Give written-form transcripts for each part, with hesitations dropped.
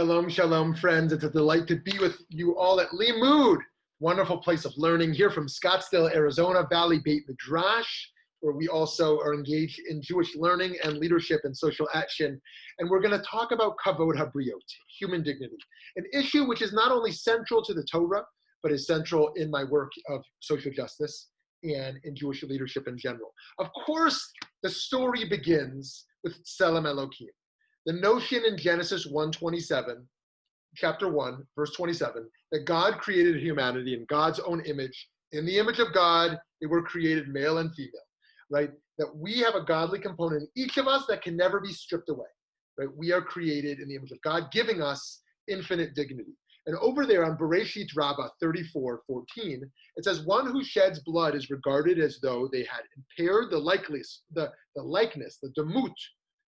Shalom, shalom, friends. It's a delight to be with you all at Limud, wonderful place of learning here from Scottsdale, Arizona, Valley Beit Midrash, where we also are engaged in Jewish learning and leadership and social action. And we're going to talk about Kavod HaBriot, human dignity, an issue which is not only central to the Torah, but is central in my work of social justice and in Jewish leadership in general. Of course, the story begins with Tselem Elokim. The notion in Genesis 1:27, chapter 1, verse 27, that God created humanity in God's own image. In the image of God, they were created male and female, right? That we have a godly component in each of us that can never be stripped away, right? We are created in the image of God, giving us infinite dignity. And over there on Bereshit Rabbah 34:14, it says, one who sheds blood is regarded as though they had impaired the likeness, the demut,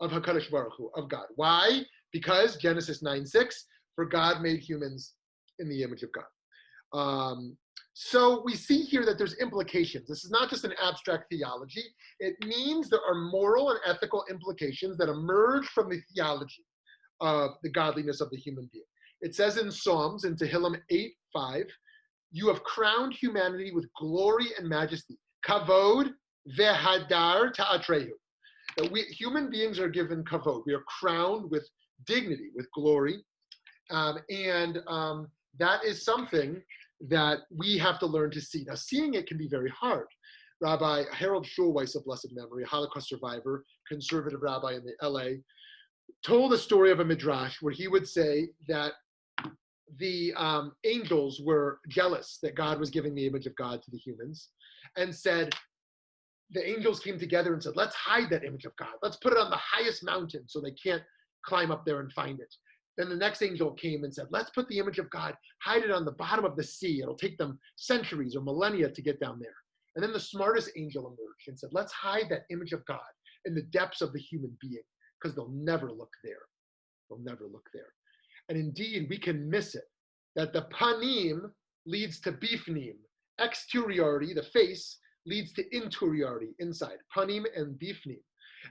of HaKadosh Baruch Hu, of God. Why? Because Genesis 9:6, for God made humans in the image of God. So we see here that there's implications. This is not just an abstract theology. It means there are moral and ethical implications that emerge from the theology of the godliness of the human being. It says in Psalms, in Tehillim 8:5, you have crowned humanity with glory and majesty. Kavod vehadar ta'atrehu. That we human beings are given kavod. We are crowned with dignity, with glory. That is something that we have to learn to see. Now, seeing it can be very hard. Rabbi Harold Schulweis of blessed memory, a Holocaust survivor, conservative rabbi in the LA, told a story of a midrash where he would say that the angels were jealous that God was giving the image of God to the humans, and said, the angels came together and said, let's hide that image of God. Let's put it on the highest mountain so they can't climb up there and find it. Then the next angel came and said, let's put the image of God, hide it on the bottom of the sea. It'll take them centuries or millennia to get down there. And then the smartest angel emerged and said, let's hide that image of God in the depths of the human being, because they'll never look there. They'll never look there. And indeed, we can miss it, that the panim leads to bifnim, exteriority, the face, leads to interiority, inside, panim and bifnim.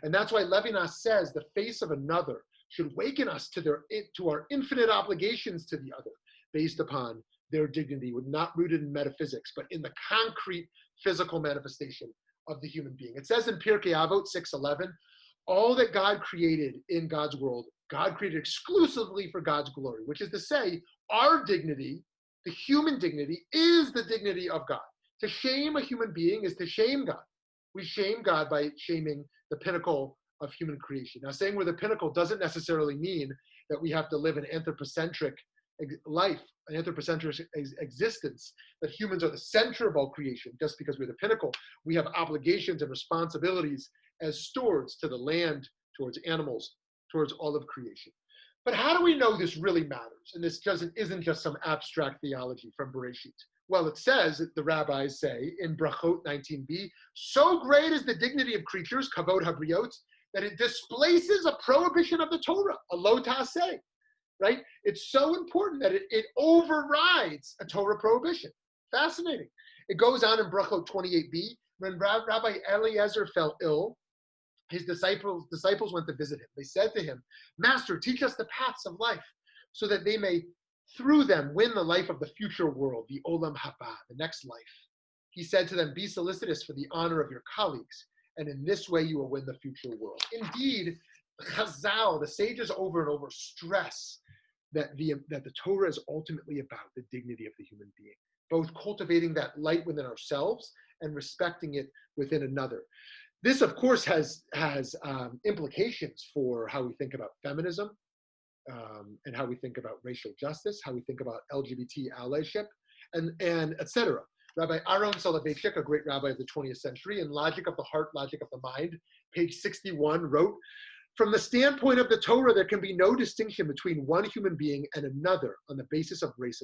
And that's why Levinas says the face of another should waken us to our infinite obligations to the other, based upon their dignity, not rooted in metaphysics, but in the concrete physical manifestation of the human being. It says in Pirkei Avot 6:11, all that God created in God's world, God created exclusively for God's glory, which is to say, our dignity, the human dignity, is the dignity of God. To shame a human being is to shame God. We shame God by shaming the pinnacle of human creation. Now, saying we're the pinnacle doesn't necessarily mean that we have to live an anthropocentric life, an anthropocentric existence, that humans are the center of all creation. Just because we're the pinnacle, we have obligations and responsibilities as stewards to the land, towards animals, towards all of creation. But how do we know this really matters? And this isn't just some abstract theology from Bereshit. Well, it says, the rabbis say in Brachot 19b, so great is the dignity of creatures, Kavod HaBriot, that it displaces a prohibition of the Torah, a lo ta'aseh, right? It's so important that it overrides a Torah prohibition. Fascinating. It goes on in Brachot 28b, when Rabbi Eliezer fell ill, his disciples went to visit him. They said to him, Master, teach us the paths of life, so that they may, through them, win the life of the future world, the Olam Haba, the next life. He said to them, be solicitous for the honor of your colleagues, and in this way you will win the future world. Indeed, Chazal, the sages over and over, stress that the Torah is ultimately about the dignity of the human being, both cultivating that light within ourselves and respecting it within another. This, of course, has implications for how we think about feminism, and how we think about racial justice, how we think about LGBT allyship, and etc. Rabbi Aaron Soloveitchik, a great rabbi of the 20th century, in Logic of the Heart, Logic of the Mind, page 61, wrote, from the standpoint of the Torah, there can be no distinction between one human being and another on the basis of race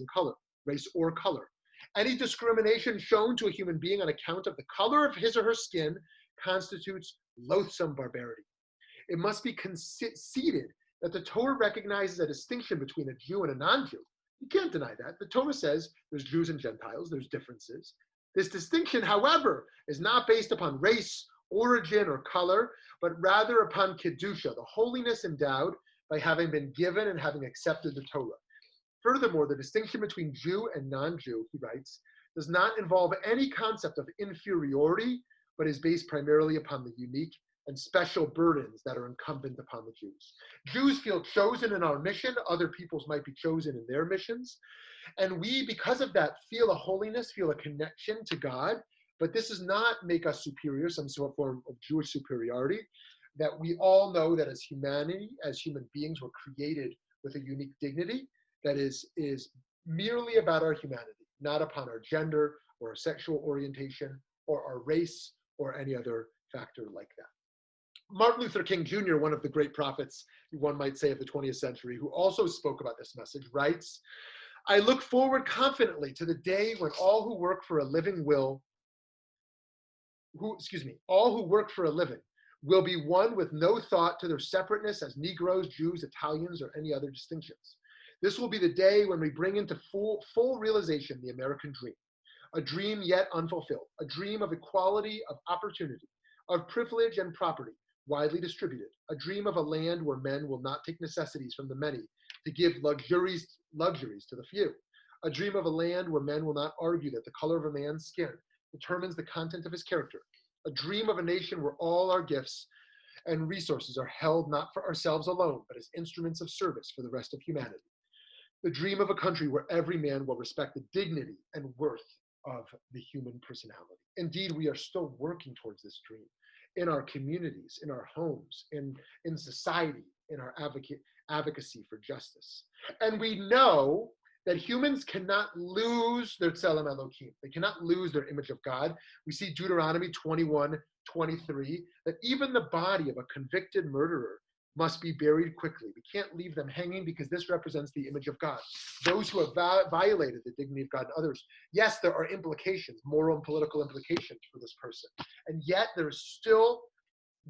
or color. Any discrimination shown to a human being on account of the color of his or her skin constitutes loathsome barbarity. It must be conceded that the Torah recognizes a distinction between a Jew and a non-Jew. You can't deny that. The Torah says there's Jews and Gentiles, there's differences. This distinction, however, is not based upon race, origin, or color, but rather upon Kedusha, the holiness endowed by having been given and having accepted the Torah. Furthermore, the distinction between Jew and non-Jew, he writes, does not involve any concept of inferiority, but is based primarily upon the unique and special burdens that are incumbent upon the Jews. Jews feel chosen in our mission. Other peoples might be chosen in their missions. And we, because of that, feel a holiness, feel a connection to God. But this does not make us superior, some sort of form of Jewish superiority, that we all know that as humanity, as human beings, we're created with a unique dignity that is merely about our humanity, not upon our gender or our sexual orientation or our race or any other factor like that. Martin Luther King Jr., one of the great prophets, one might say, of the 20th century, who also spoke about this message, writes, I look forward confidently to the day when all who work for a living will be one with no thought to their separateness as Negroes, Jews, Italians, or any other distinctions. This will be the day when we bring into full realization the American dream, a dream yet unfulfilled, a dream of equality, of opportunity, of privilege and property, widely distributed, a dream of a land where men will not take necessities from the many to give luxuries to the few, a dream of a land where men will not argue that the color of a man's skin determines the content of his character, a dream of a nation where all our gifts and resources are held not for ourselves alone, but as instruments of service for the rest of humanity, the dream of a country where every man will respect the dignity and worth of the human personality. Indeed, we are still working towards this dream in our communities, in our homes, in society, in our advocacy for justice. And we know that humans cannot lose their tselem Elokim. They cannot lose their image of God. We see Deuteronomy 21:23, that even the body of a convicted murderer must be buried quickly. We can't leave them hanging because this represents the image of God. Those who have violated the dignity of God and others, yes, there are implications, moral and political implications for this person. And yet there is still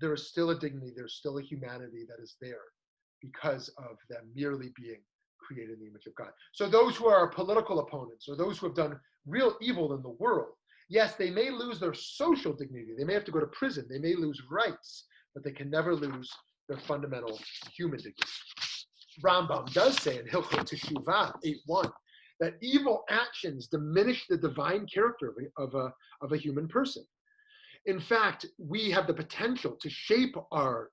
a dignity, there's still a humanity that is there because of them merely being created in the image of God. So those who are our political opponents or those who have done real evil in the world, yes, they may lose their social dignity. They may have to go to prison. They may lose rights, but they can never lose their fundamental human dignity. Rambam does say in Hilchot Teshuvah 8:1 that evil actions diminish the divine character of a human person. In fact, we have the potential to shape our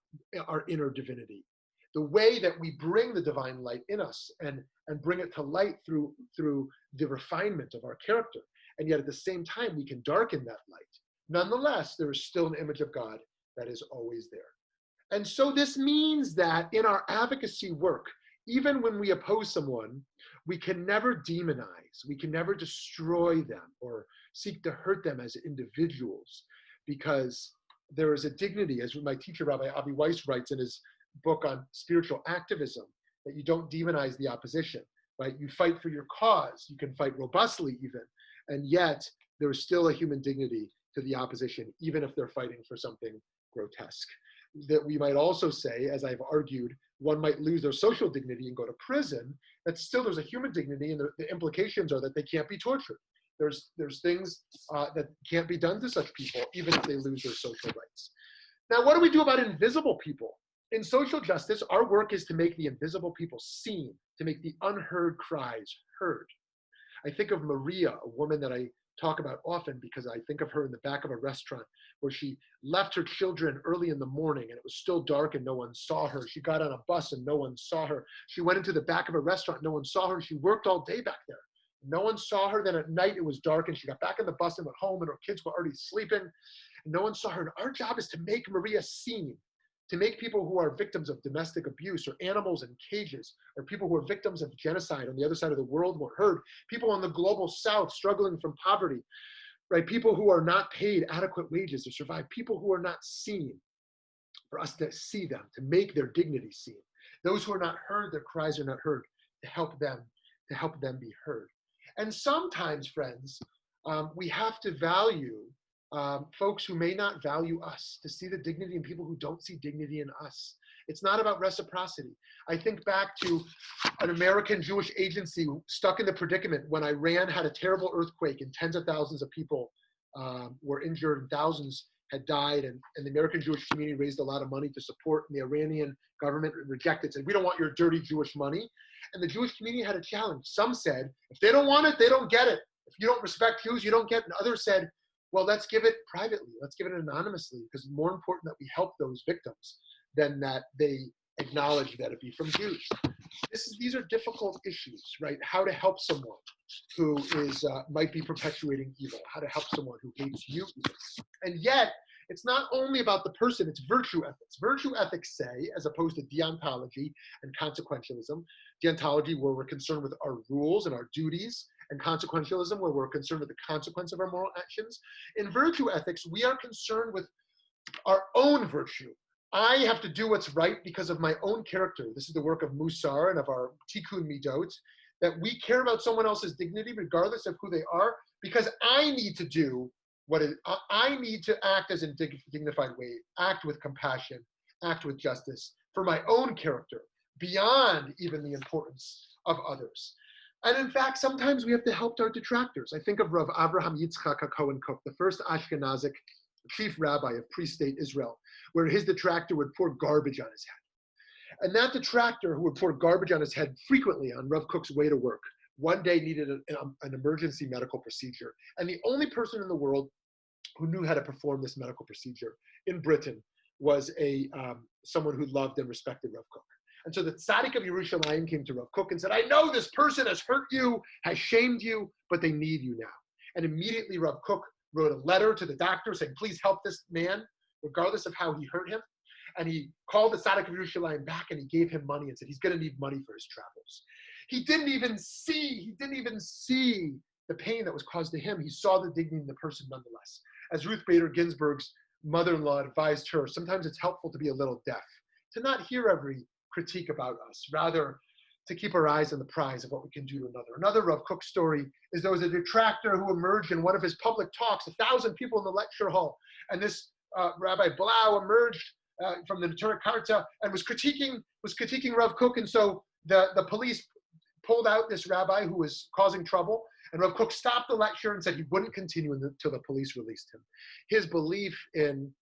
inner divinity, the way that we bring the divine light in us and bring it to light through the refinement of our character. And yet at the same time, we can darken that light. Nonetheless, there is still an image of God that is always there. And so this means that in our advocacy work, even when we oppose someone, we can never demonize, we can never destroy them or seek to hurt them as individuals, because there is a dignity, as my teacher, Rabbi Avi Weiss, writes in his book on spiritual activism, that you don't demonize the opposition, right? You fight for your cause, you can fight robustly even, and yet there is still a human dignity to the opposition, even if they're fighting for something grotesque. That we might also say, as I've argued, one might lose their social dignity and go to prison, that still there's a human dignity, and the implications are that they can't be tortured. There's things that can't be done to such people, even if they lose their social rights. Now, what do we do about invisible people? In social justice, our work is to make the invisible people seen, to make the unheard cries heard. I think of Maria, a woman that I talk about often because I think of her in the back of a restaurant where she left her children early in the morning and it was still dark and no one saw her. She got on a bus and no one saw her. She went into the back of a restaurant, no one saw her. She worked all day back there. No one saw her. Then at night it was dark and she got back in the bus and went home and her kids were already sleeping and no one saw her. And our job is to make Maria seen, to make people who are victims of domestic abuse or animals in cages or people who are victims of genocide on the other side of the world were heard, people in the global south struggling from poverty, right? People who are not paid adequate wages to survive, people who are not seen, for us to see them, to make their dignity seen. Those who are not heard, their cries are not heard, to help them be heard. And sometimes, friends, we have to value folks who may not value us, to see the dignity in people who don't see dignity in us. It's not about reciprocity. I think back to an American Jewish agency stuck in the predicament when Iran had a terrible earthquake and tens of thousands of people were injured and thousands had died, and the American Jewish community raised a lot of money to support, and the Iranian government rejected, said, we don't want your dirty Jewish money. And the Jewish community had a challenge. Some said, if they don't want it, they don't get it. If you don't respect Jews, you don't get it. And others said, well, let's give it privately. Let's give it anonymously, because it's more important that we help those victims than that they acknowledge that it be from Jews. These are difficult issues, right? How to help someone who is might be perpetuating evil, how to help someone who hates you. And yet, it's not only about the person, it's virtue ethics. Virtue ethics say, as opposed to deontology and consequentialism, deontology where we're concerned with our rules and our duties, and consequentialism where we're concerned with the consequence of our moral actions. In virtue ethics, we are concerned with our own virtue. I have to do what's right because of my own character. This is the work of Musar and of our Tikkun Midot, that we care about someone else's dignity regardless of who they are, because I need to do I need to act as in dignified way, act with compassion, act with justice for my own character, beyond even the importance of others. And in fact, sometimes we have to help our detractors. I think of Rav Avraham Yitzchak HaKohen Kook, the first Ashkenazic chief rabbi of pre-state Israel, where his detractor would pour garbage on his head. And that detractor who would pour garbage on his head frequently on Rav Kook's way to work, one day needed an emergency medical procedure. And the only person in the world who knew how to perform this medical procedure in Britain was someone who loved and respected Rav Kook. And so the tzaddik of Yerushalayim came to Rav Kook and said, I know this person has hurt you, has shamed you, but they need you now. And immediately Rav Kook wrote a letter to the doctor saying, please help this man, regardless of how he hurt him. And he called the tzaddik of Yerushalayim back and he gave him money and said, he's going to need money for his travels. He didn't even see the pain that was caused to him. He saw the dignity in the person nonetheless. As Ruth Bader Ginsburg's mother-in-law advised her, sometimes it's helpful to be a little deaf, to not hear every critique about us, rather to keep our eyes on the prize of what we can do to another. Another Rav Kook story is there was a detractor who emerged in one of his public talks, 1,000 people in the lecture hall, and this Rabbi Blau emerged from the Torah Karta and was critiquing Rav Kook, and so the police pulled out this rabbi who was causing trouble, and Rav Kook stopped the lecture and said he wouldn't continue until the police released him. His belief in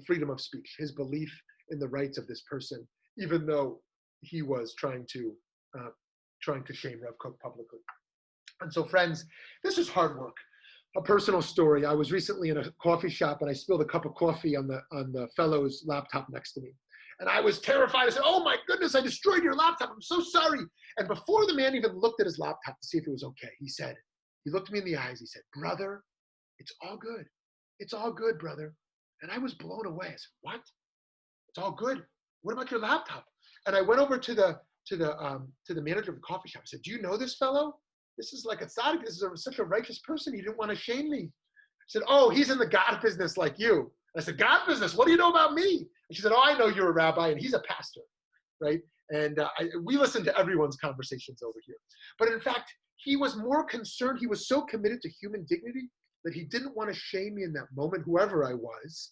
freedom of speech, his belief in the rights of this person, even though he was trying to shame Rav Kook publicly. And so, friends, this is hard work. A personal story. I was recently in a coffee shop and I spilled a cup of coffee on the fellow's laptop next to me. And I was terrified. I said, oh my goodness, I destroyed your laptop. I'm so sorry. And before the man even looked at his laptop to see if it was okay, he looked me in the eyes. He said, brother, it's all good. It's all good, brother. And I was blown away. I said, what? It's all good. What about your laptop? And I went over to the manager of the coffee shop. I said, do you know this fellow? This is like a tzaddik. This is such a righteous person. He didn't want to shame me. I said, oh, he's in the God business like you. I said, God business? What do you know about me? And she said, oh, I know you're a rabbi and he's a pastor, right? And we listen to everyone's conversations over here. But in fact, he was more concerned. He was so committed to human dignity that he didn't want to shame me in that moment, whoever I was,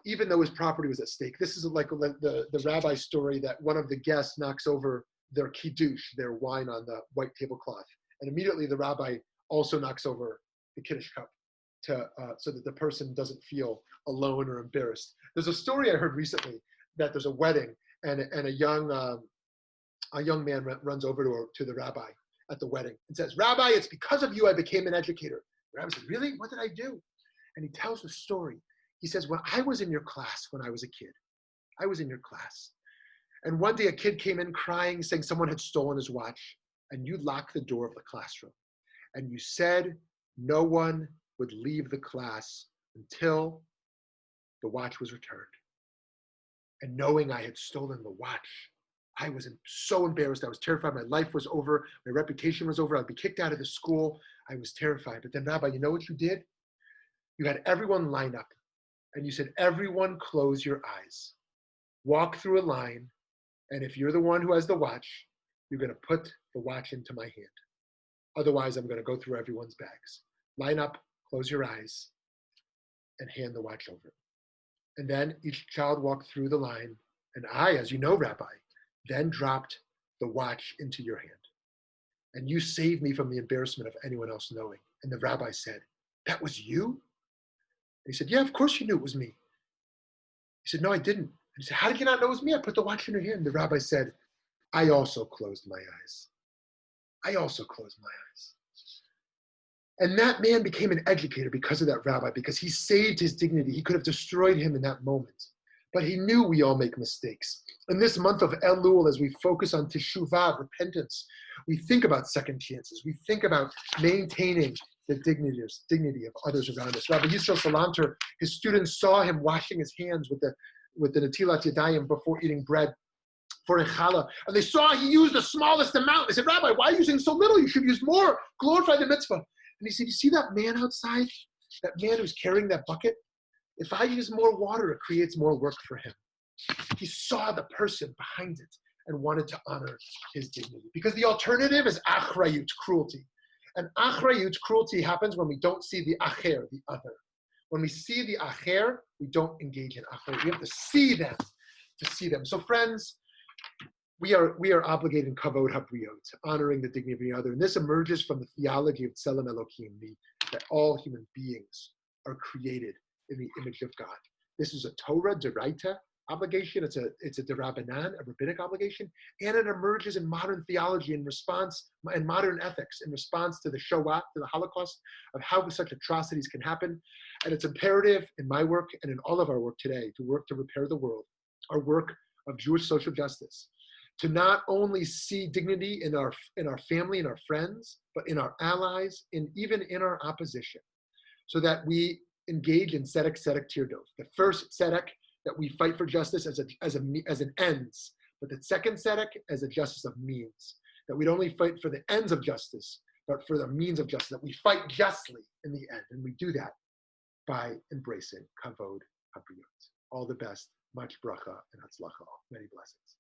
even though his property was at stake. This is like the rabbi story that one of the guests knocks over their kiddush, their wine on the white tablecloth. And immediately the rabbi also knocks over the kiddush cup so that the person doesn't feel alone or embarrassed. There's a story I heard recently that there's a wedding and a young man runs over to the rabbi at the wedding and says, Rabbi, it's because of you I became an educator. The rabbi says, really? What did I do? And he tells the story. He says, well, I was in your class when I was a kid. I was in your class. And one day a kid came in crying, saying someone had stolen his watch, and you locked the door of the classroom. And you said no one would leave the class until the watch was returned. And knowing I had stolen the watch, I was so embarrassed. I was terrified. My life was over. My reputation was over. I'd be kicked out of the school. I was terrified. But then, Rabbi, you know what you did? You had everyone line up. And you said, everyone close your eyes. Walk through a line. And if you're the one who has the watch, you're going to put the watch into my hand. Otherwise, I'm going to go through everyone's bags. Line up, close your eyes, and hand the watch over. And then each child walked through the line. And I, as you know, Rabbi, then dropped the watch into your hand. And you saved me from the embarrassment of anyone else knowing. And the rabbi said, that was you? he said, yeah, of course you knew it was me. He said, no, I didn't. And he said, how did you not know it was me? I put the watch in your hand. The rabbi said, I also closed my eyes. I also closed my eyes. And that man became an educator because of that rabbi, because he saved his dignity. He could have destroyed him in that moment. But he knew we all make mistakes. In this month of Elul, as we focus on teshuvah, repentance, we think about second chances. We think about maintaining the dignity of others around us. Rabbi Yisrael Salanter, his students saw him washing his hands with the Netilat Yadayim before eating bread for a challah. And they saw he used the smallest amount. They said, Rabbi, why are you using so little? You should use more. Glorify the mitzvah. And he said, you see that man outside? That man who's carrying that bucket? If I use more water, it creates more work for him. He saw the person behind it and wanted to honor his dignity. Because the alternative is achrayut, cruelty. And achrayut, cruelty, happens when we don't see the acher, the other. When we see the acher, we don't engage in achrayut. We have to see them, So friends, we are obligated in kavod habriot, honoring the dignity of the other. And this emerges from the theology of tzelem Elokim, that all human beings are created in the image of God. This is a Torah deraita obligation. It's a derabanan, a rabbinic obligation, and it emerges in modern theology in response, and modern ethics in response to the Shoah, to the Holocaust, of how such atrocities can happen. And it's imperative in my work and in all of our work today to work to repair the world, our work of Jewish social justice, to not only see dignity in our family and our friends, but in our allies, and even in our opposition, so that we engage in tzedek tirdov. The first tzedek, that we fight for justice as an ends, but the second tzedek as a justice of means. That we don't only fight for the ends of justice, but for the means of justice. That we fight justly in the end, and we do that by embracing kavod habriot. All the best, much bracha and hatzlacha. Many blessings.